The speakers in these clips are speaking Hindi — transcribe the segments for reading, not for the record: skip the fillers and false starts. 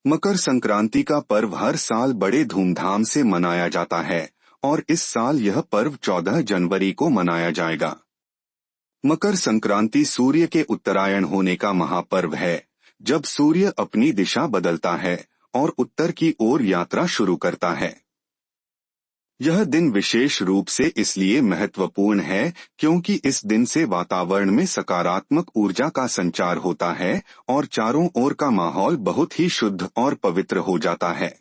मकर संक्रांति का पर्व हर साल बड़े धूमधाम से मनाया जाता है और इस साल यह पर्व 14 जनवरी को मनाया जाएगा। मकर संक्रांति सूर्य के उत्तरायण होने का महापर्व है, जब सूर्य अपनी दिशा बदलता है और उत्तर की ओर यात्रा शुरू करता है। यह दिन विशेष रूप से इसलिए महत्वपूर्ण है क्योंकि इस दिन से वातावरण में सकारात्मक ऊर्जा का संचार होता है और चारों ओर का माहौल बहुत ही शुद्ध और पवित्र हो जाता है।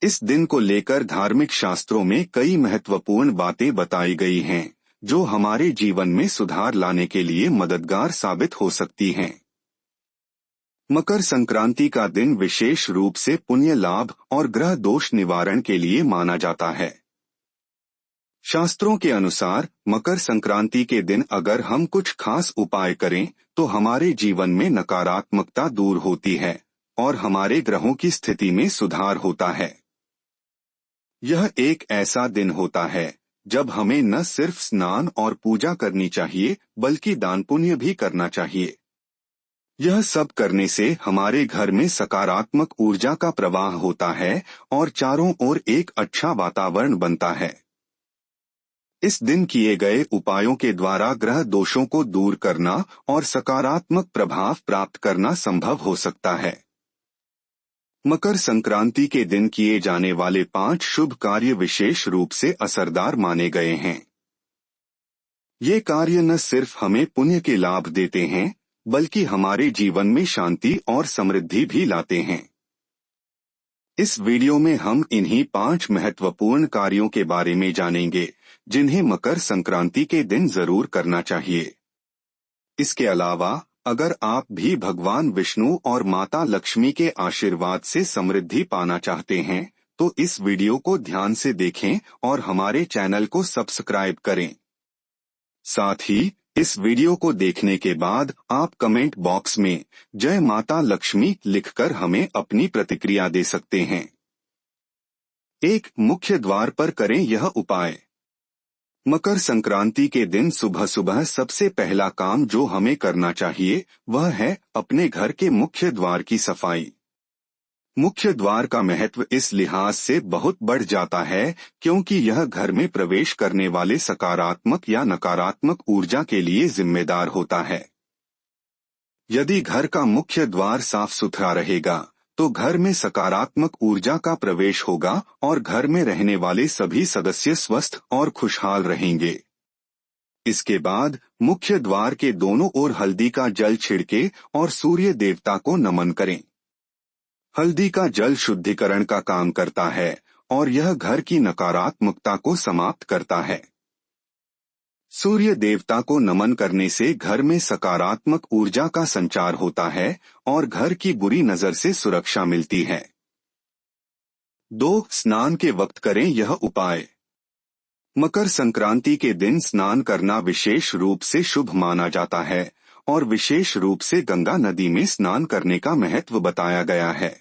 इस दिन को लेकर धार्मिक शास्त्रों में कई महत्वपूर्ण बातें बताई गई हैं, जो हमारे जीवन में सुधार लाने के लिए मददगार साबित हो सकती हैं। मकर संक्रांति का दिन विशेष रूप से पुण्य लाभ और ग्रह दोष निवारण के लिए माना जाता है। शास्त्रों के अनुसार मकर संक्रांति के दिन अगर हम कुछ खास उपाय करें तो हमारे जीवन में नकारात्मकता दूर होती है और हमारे ग्रहों की स्थिति में सुधार होता है। यह एक ऐसा दिन होता है जब हमें न सिर्फ स्नान और पूजा करनी चाहिए बल्कि दान पुण्य भी करना चाहिए। यह सब करने से हमारे घर में सकारात्मक ऊर्जा का प्रवाह होता है और चारों ओर एक अच्छा वातावरण बनता है। इस दिन किए गए उपायों के द्वारा ग्रह दोषों को दूर करना और सकारात्मक प्रभाव प्राप्त करना संभव हो सकता है। मकर संक्रांति के दिन किए जाने वाले 5 शुभ कार्य विशेष रूप से असरदार माने गए हैं। ये कार्य न सिर्फ हमें पुण्य के लाभ देते हैं बल्कि हमारे जीवन में शांति और समृद्धि भी लाते हैं। इस वीडियो में हम इन्हीं 5 महत्वपूर्ण कार्यों के बारे में जानेंगे जिन्हें मकर संक्रांति के दिन जरूर करना चाहिए। इसके अलावा अगर आप भी भगवान विष्णु और माता लक्ष्मी के आशीर्वाद से समृद्धि पाना चाहते हैं तो इस वीडियो को ध्यान से देखें और हमारे चैनल को सब्सक्राइब करें। साथ ही इस वीडियो को देखने के बाद आप कमेंट बॉक्स में जय माता लक्ष्मी लिखकर हमें अपनी प्रतिक्रिया दे सकते हैं। 1. मुख्य द्वार पर करें यह उपाय। मकर संक्रांति के दिन सुबह सुबह सबसे पहला काम जो हमें करना चाहिए वह है अपने घर के मुख्य द्वार की सफाई। मुख्य द्वार का महत्व इस लिहाज से बहुत बढ़ जाता है क्योंकि यह घर में प्रवेश करने वाले सकारात्मक या नकारात्मक ऊर्जा के लिए जिम्मेदार होता है। यदि घर का मुख्य द्वार साफ सुथरा रहेगा तो घर में सकारात्मक ऊर्जा का प्रवेश होगा और घर में रहने वाले सभी सदस्य स्वस्थ और खुशहाल रहेंगे। इसके बाद मुख्य द्वार के दोनों ओर हल्दी का जल छिड़के और सूर्य देवता को नमन करें। हल्दी का जल शुद्धिकरण का काम करता है और यह घर की नकारात्मकता को समाप्त करता है। सूर्य देवता को नमन करने से घर में सकारात्मक ऊर्जा का संचार होता है और घर की बुरी नजर से सुरक्षा मिलती है। 2. स्नान के वक्त करें यह उपाय। मकर संक्रांति के दिन स्नान करना विशेष रूप से शुभ माना जाता है और विशेष रूप से गंगा नदी में स्नान करने का महत्व बताया गया है।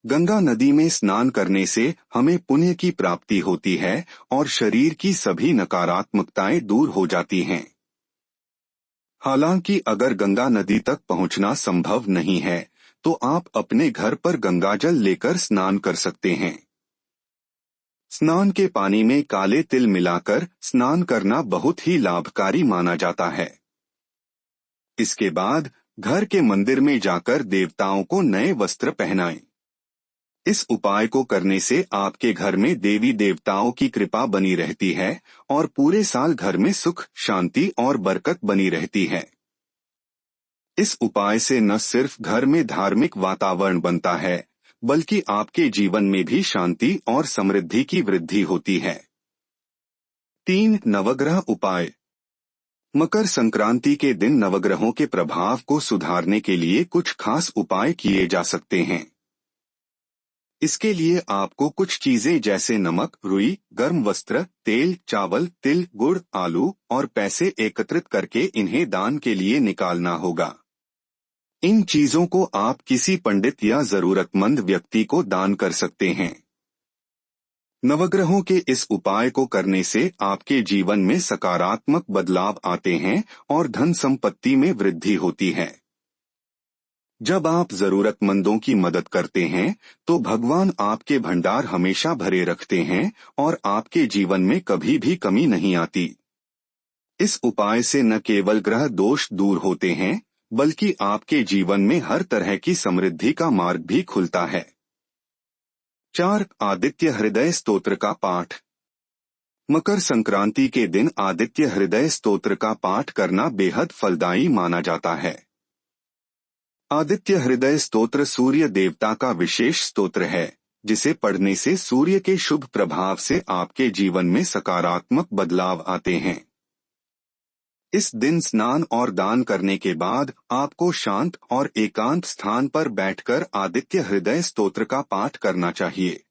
गंगा नदी में स्नान करने से हमें पुण्य की प्राप्ति होती है और शरीर की सभी नकारात्मकताएं दूर हो जाती हैं। हालांकि अगर गंगा नदी तक पहुंचना संभव नहीं है तो आप अपने घर पर गंगाजल लेकर स्नान कर सकते हैं। स्नान के पानी में काले तिल मिलाकर स्नान करना बहुत ही लाभकारी माना जाता है। इसके बाद घर के मंदिर में जाकर देवताओं को नए वस्त्र पहनाएं। इस उपाय को करने से आपके घर में देवी देवताओं की कृपा बनी रहती है और पूरे साल घर में सुख, शांति और बरकत बनी रहती है। इस उपाय से न सिर्फ घर में धार्मिक वातावरण बनता है बल्कि आपके जीवन में भी शांति और समृद्धि की वृद्धि होती है। 3. नवग्रह उपाय। मकर संक्रांति के दिन नवग्रहों के प्रभाव को सुधारने के लिए कुछ खास उपाय किए जा सकते हैं। इसके लिए आपको कुछ चीजें जैसे नमक, रुई, गर्म वस्त्र, तेल, चावल, तिल, गुड़, आलू और पैसे एकत्रित करके इन्हें दान के लिए निकालना होगा। इन चीजों को आप किसी पंडित या जरूरतमंद व्यक्ति को दान कर सकते हैं। नवग्रहों के इस उपाय को करने से आपके जीवन में सकारात्मक बदलाव आते हैं और धन संपत्ति में वृद्धि होती है। जब आप जरूरतमंदों की मदद करते हैं तो भगवान आपके भंडार हमेशा भरे रखते हैं और आपके जीवन में कभी भी कमी नहीं आती। इस उपाय से न केवल ग्रह दोष दूर होते हैं बल्कि आपके जीवन में हर तरह की समृद्धि का मार्ग भी खुलता है। 4. आदित्य हृदय स्तोत्र का पाठ। मकर संक्रांति के दिन आदित्य हृदय स्तोत्र का पाठ करना बेहद फलदायी माना जाता है। आदित्य हृदय स्तोत्र सूर्य देवता का विशेष स्तोत्र है, जिसे पढ़ने से सूर्य के शुभ प्रभाव से आपके जीवन में सकारात्मक बदलाव आते हैं। इस दिन स्नान और दान करने के बाद आपको शांत और एकांत स्थान पर बैठकर आदित्य हृदय स्तोत्र का पाठ करना चाहिए।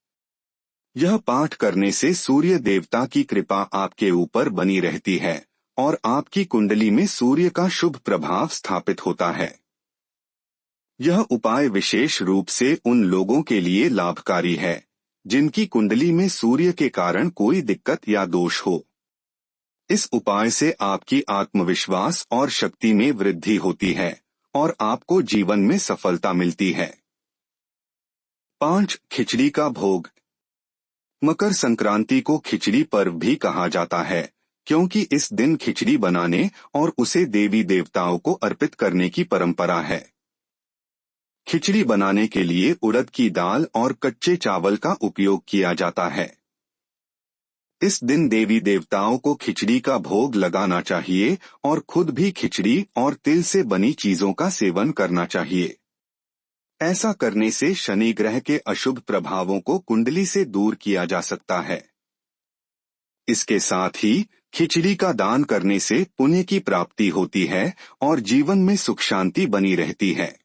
यह पाठ करने से सूर्य देवता की कृपा आपके ऊपर बनी रहती है और आपकी कुंडली में सूर्य का शुभ प्रभाव स्थापित होता है। यह उपाय विशेष रूप से उन लोगों के लिए लाभकारी है जिनकी कुंडली में सूर्य के कारण कोई दिक्कत या दोष हो। इस उपाय से आपकी आत्मविश्वास और शक्ति में वृद्धि होती है और आपको जीवन में सफलता मिलती है। 5. खिचड़ी का भोग। मकर संक्रांति को खिचड़ी पर्व भी कहा जाता है क्योंकि इस दिन खिचड़ी बनाने और उसे देवी देवताओं को अर्पित करने की परंपरा है। खिचड़ी बनाने के लिए उड़द की दाल और कच्चे चावल का उपयोग किया जाता है। इस दिन देवी देवताओं को खिचड़ी का भोग लगाना चाहिए और खुद भी खिचड़ी और तिल से बनी चीजों का सेवन करना चाहिए। ऐसा करने से शनि ग्रह के अशुभ प्रभावों को कुंडली से दूर किया जा सकता है। इसके साथ ही खिचड़ी का दान करने से पुण्य की प्राप्ति होती है और जीवन में सुख शांति बनी रहती है।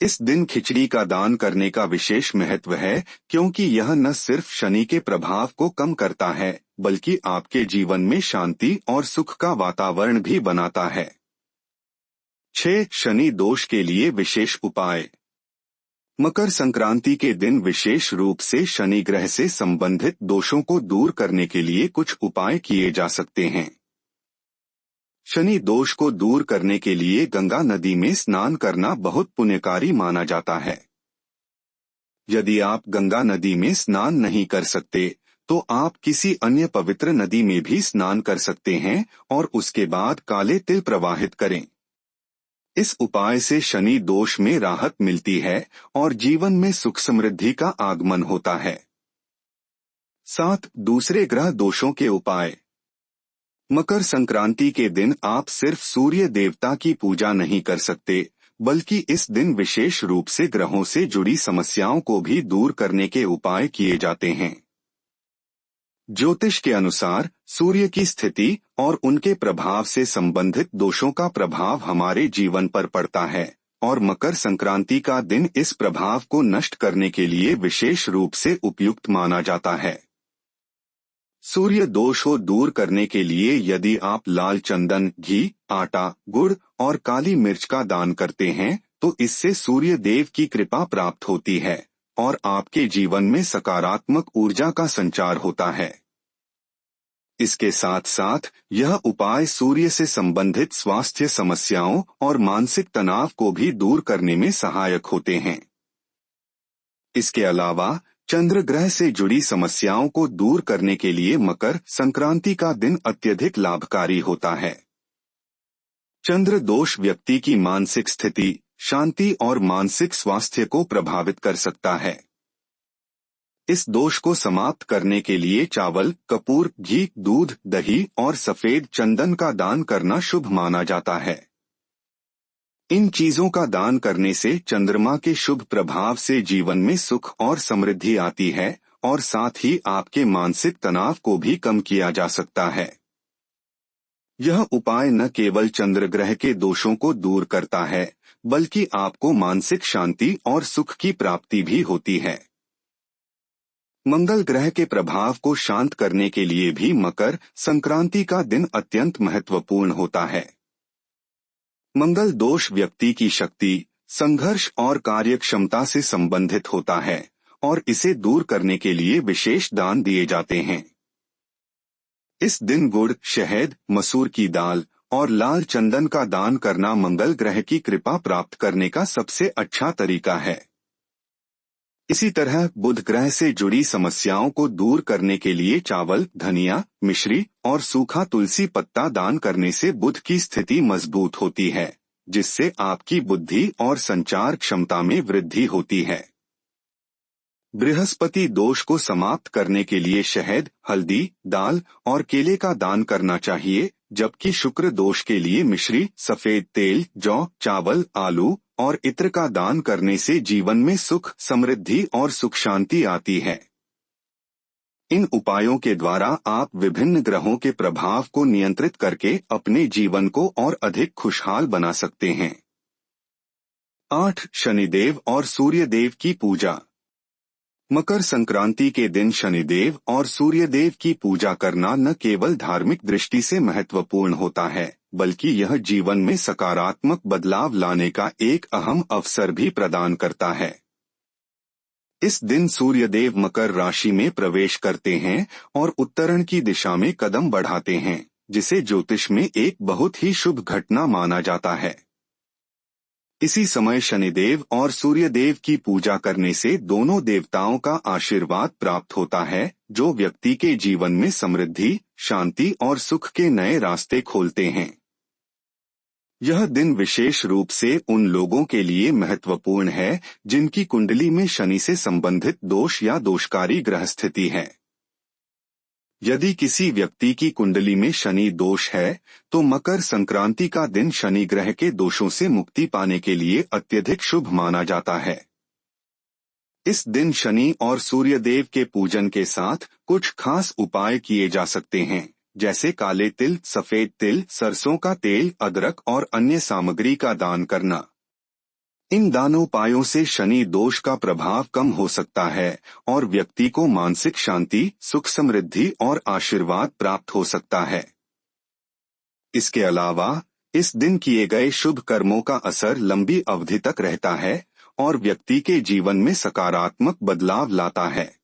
इस दिन खिचड़ी का दान करने का विशेष महत्व है क्योंकि यह न सिर्फ शनि के प्रभाव को कम करता है बल्कि आपके जीवन में शांति और सुख का वातावरण भी बनाता है। 6. शनि दोष के लिए विशेष उपाय। मकर संक्रांति के दिन विशेष रूप से शनि ग्रह से संबंधित दोषों को दूर करने के लिए कुछ उपाय किए जा सकते हैं। शनि दोष को दूर करने के लिए गंगा नदी में स्नान करना बहुत पुण्यकारी माना जाता है। यदि आप गंगा नदी में स्नान नहीं कर सकते तो आप किसी अन्य पवित्र नदी में भी स्नान कर सकते हैं और उसके बाद काले तिल प्रवाहित करें। इस उपाय से शनि दोष में राहत मिलती है और जीवन में सुख समृद्धि का आगमन होता है। 7. दूसरे ग्रह दोषों के उपाय। मकर संक्रांति के दिन आप सिर्फ सूर्य देवता की पूजा नहीं कर सकते बल्कि इस दिन विशेष रूप से ग्रहों से जुड़ी समस्याओं को भी दूर करने के उपाय किए जाते हैं। ज्योतिष के अनुसार सूर्य की स्थिति और उनके प्रभाव से संबंधित दोषों का प्रभाव हमारे जीवन पर पड़ता है और मकर संक्रांति का दिन इस प्रभाव को नष्ट करने के लिए विशेष रूप से उपयुक्त माना जाता है। सूर्य दोष को दूर करने के लिए यदि आप लाल चंदन, घी, आटा, गुड़ और काली मिर्च का दान करते हैं तो इससे सूर्य देव की कृपा प्राप्त होती है और आपके जीवन में सकारात्मक ऊर्जा का संचार होता है। इसके साथ साथ यह उपाय सूर्य से संबंधित स्वास्थ्य समस्याओं और मानसिक तनाव को भी दूर करने में सहायक होते हैं। इसके अलावा चंद्र ग्रह से जुड़ी समस्याओं को दूर करने के लिए मकर संक्रांति का दिन अत्यधिक लाभकारी होता है। चंद्र दोष व्यक्ति की मानसिक स्थिति, शांति और मानसिक स्वास्थ्य को प्रभावित कर सकता है। इस दोष को समाप्त करने के लिए चावल, कपूर, घी, दूध, दही और सफेद चंदन का दान करना शुभ माना जाता है। इन चीजों का दान करने से चंद्रमा के शुभ प्रभाव से जीवन में सुख और समृद्धि आती है और साथ ही आपके मानसिक तनाव को भी कम किया जा सकता है। यह उपाय न केवल चंद्र ग्रह के दोषों को दूर करता है बल्कि आपको मानसिक शांति और सुख की प्राप्ति भी होती है। मंगल ग्रह के प्रभाव को शांत करने के लिए भी मकर संक्रांति का दिन अत्यंत महत्वपूर्ण होता है। मंगल दोष व्यक्ति की शक्ति, संघर्ष और कार्यक्षमता से संबंधित होता है और इसे दूर करने के लिए विशेष दान दिए जाते हैं। इस दिन गुड़, शहद, मसूर की दाल और लाल चंदन का दान करना मंगल ग्रह की कृपा प्राप्त करने का सबसे अच्छा तरीका है। इसी तरह बुध ग्रह से जुड़ी समस्याओं को दूर करने के लिए चावल, धनिया, मिश्री और सूखा तुलसी पत्ता दान करने से बुध की स्थिति मजबूत होती है, जिससे आपकी बुद्धि और संचार क्षमता में वृद्धि होती है। बृहस्पति दोष को समाप्त करने के लिए शहद, हल्दी, दाल और केले का दान करना चाहिए, जबकि शुक्र दोष के लिए मिश्री, सफेद तेल, जौ, चावल, आलू और इत्र का दान करने से जीवन में सुख, समृद्धि और सुख शांति आती है। इन उपायों के द्वारा आप विभिन्न ग्रहों के प्रभाव को नियंत्रित करके अपने जीवन को और अधिक खुशहाल बना सकते हैं। 8. शनिदेव और सूर्यदेव की पूजा। मकर संक्रांति के दिन शनिदेव और सूर्यदेव की पूजा करना न केवल धार्मिक दृष्टि से महत्वपूर्ण होता है, बल्कि यह जीवन में सकारात्मक बदलाव लाने का एक अहम अवसर भी प्रदान करता है। इस दिन सूर्यदेव मकर राशि में प्रवेश करते हैं और उत्तरण की दिशा में कदम बढ़ाते हैं, जिसे ज्योतिष में एक बहुत ही शुभ घटना माना जाता है। इसी समय शनिदेव और सूर्यदेव की पूजा करने से दोनों देवताओं का आशीर्वाद प्राप्त होता है, जो व्यक्ति के जीवन में समृद्धि, शांति और सुख के नए रास्ते खोलते हैं। यह दिन विशेष रूप से उन लोगों के लिए महत्वपूर्ण है जिनकी कुंडली में शनि से संबंधित दोष या दोषकारी ग्रह स्थिति है। यदि किसी व्यक्ति की कुंडली में शनि दोष है, तो मकर संक्रांति का दिन शनि ग्रह के दोषों से मुक्ति पाने के लिए अत्यधिक शुभ माना जाता है। इस दिन शनि और सूर्यदेव के पूजन के साथ कुछ खास उपाय किए जा सकते हैं, जैसे काले तिल, सफेद तिल, सरसों का तेल, अदरक और अन्य सामग्री का दान करना। इन दानोपायों से शनि दोष का प्रभाव कम हो सकता है और व्यक्ति को मानसिक शांति, सुख, समृद्धि और आशीर्वाद प्राप्त हो सकता है। इसके अलावा इस दिन किए गए शुभ कर्मों का असर लंबी अवधि तक रहता है और व्यक्ति के जीवन में सकारात्मक बदलाव लाता है।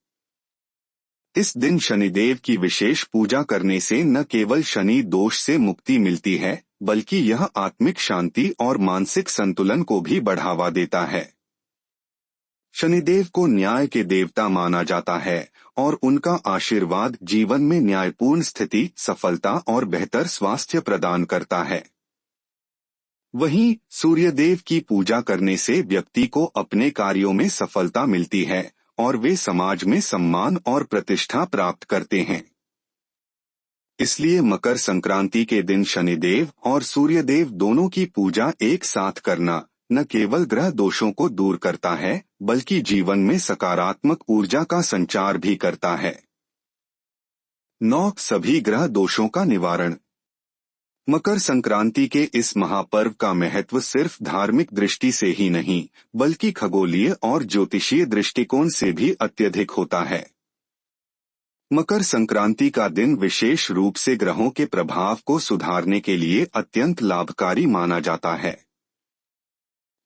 इस दिन शनिदेव की विशेष पूजा करने से न केवल शनि दोष से मुक्ति मिलती है, बल्कि यह आत्मिक शांति और मानसिक संतुलन को भी बढ़ावा देता है। शनिदेव को न्याय के देवता माना जाता है और उनका आशीर्वाद जीवन में न्यायपूर्ण स्थिति, सफलता और बेहतर स्वास्थ्य प्रदान करता है। वहीं सूर्यदेव की पूजा करने से व्यक्ति को अपने कार्यों में सफलता मिलती है और वे समाज में सम्मान और प्रतिष्ठा प्राप्त करते हैं। इसलिए मकर संक्रांति के दिन शनिदेव और सूर्यदेव दोनों की पूजा एक साथ करना न केवल ग्रह दोषों को दूर करता है, बल्कि जीवन में सकारात्मक ऊर्जा का संचार भी करता है। 9. सभी ग्रह दोषों का निवारण। मकर संक्रांति के इस महापर्व का महत्व सिर्फ धार्मिक दृष्टि से ही नहीं, बल्कि खगोलीय और ज्योतिषीय दृष्टिकोण से भी अत्यधिक होता है। मकर संक्रांति का दिन विशेष रूप से ग्रहों के प्रभाव को सुधारने के लिए अत्यंत लाभकारी माना जाता है।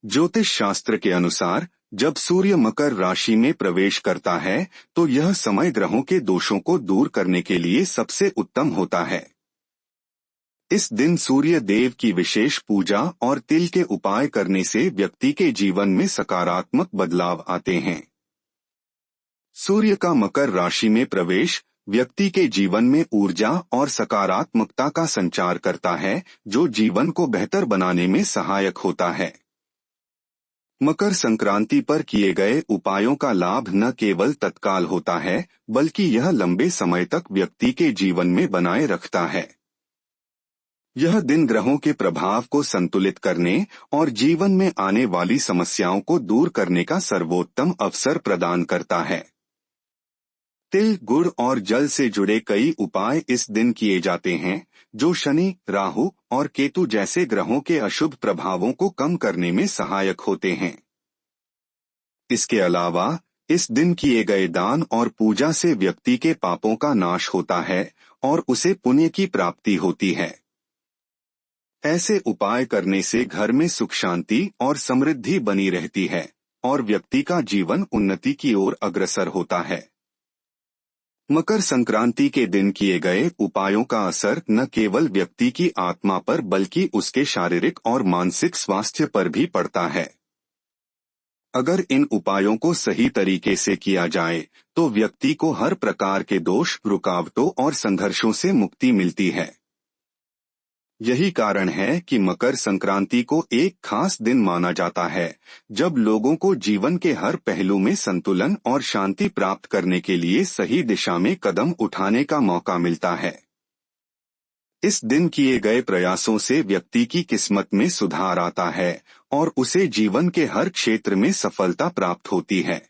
ज्योतिष शास्त्र के अनुसार जब सूर्य मकर राशि में प्रवेश करता है, तो यह समय ग्रहों के दोषों को दूर करने के लिए सबसे उत्तम होता है। इस दिन सूर्य देव की विशेष पूजा और तिल के उपाय करने से व्यक्ति के जीवन में सकारात्मक बदलाव आते हैं। सूर्य का मकर राशि में प्रवेश व्यक्ति के जीवन में ऊर्जा और सकारात्मकता का संचार करता है, जो जीवन को बेहतर बनाने में सहायक होता है। मकर संक्रांति पर किए गए उपायों का लाभ न केवल तत्काल होता है, बल्कि यह लंबे समय तक व्यक्ति के जीवन में बनाए रखता है। यह दिन ग्रहों के प्रभाव को संतुलित करने और जीवन में आने वाली समस्याओं को दूर करने का सर्वोत्तम अवसर प्रदान करता है। तिल, गुड़ और जल से जुड़े कई उपाय इस दिन किए जाते हैं, जो शनि, राहु और केतु जैसे ग्रहों के अशुभ प्रभावों को कम करने में सहायक होते हैं। इसके अलावा इस दिन किए गए दान और पूजा से व्यक्ति के पापों का नाश होता है और उसे पुण्य की प्राप्ति होती है। ऐसे उपाय करने से घर में सुख, शांति और समृद्धि बनी रहती है और व्यक्ति का जीवन उन्नति की ओर अग्रसर होता है। मकर संक्रांति के दिन किए गए उपायों का असर न केवल व्यक्ति की आत्मा पर बल्कि उसके शारीरिक और मानसिक स्वास्थ्य पर भी पड़ता है। अगर इन उपायों को सही तरीके से किया जाए तो व्यक्ति को हर प्रकार के दोष, रुकावटों और संघर्षों से मुक्ति मिलती है। यही कारण है कि मकर संक्रांति को एक खास दिन माना जाता है, जब लोगों को जीवन के हर पहलू में संतुलन और शांति प्राप्त करने के लिए सही दिशा में कदम उठाने का मौका मिलता है। इस दिन किए गए प्रयासों से व्यक्ति की किस्मत में सुधार आता है और उसे जीवन के हर क्षेत्र में सफलता प्राप्त होती है।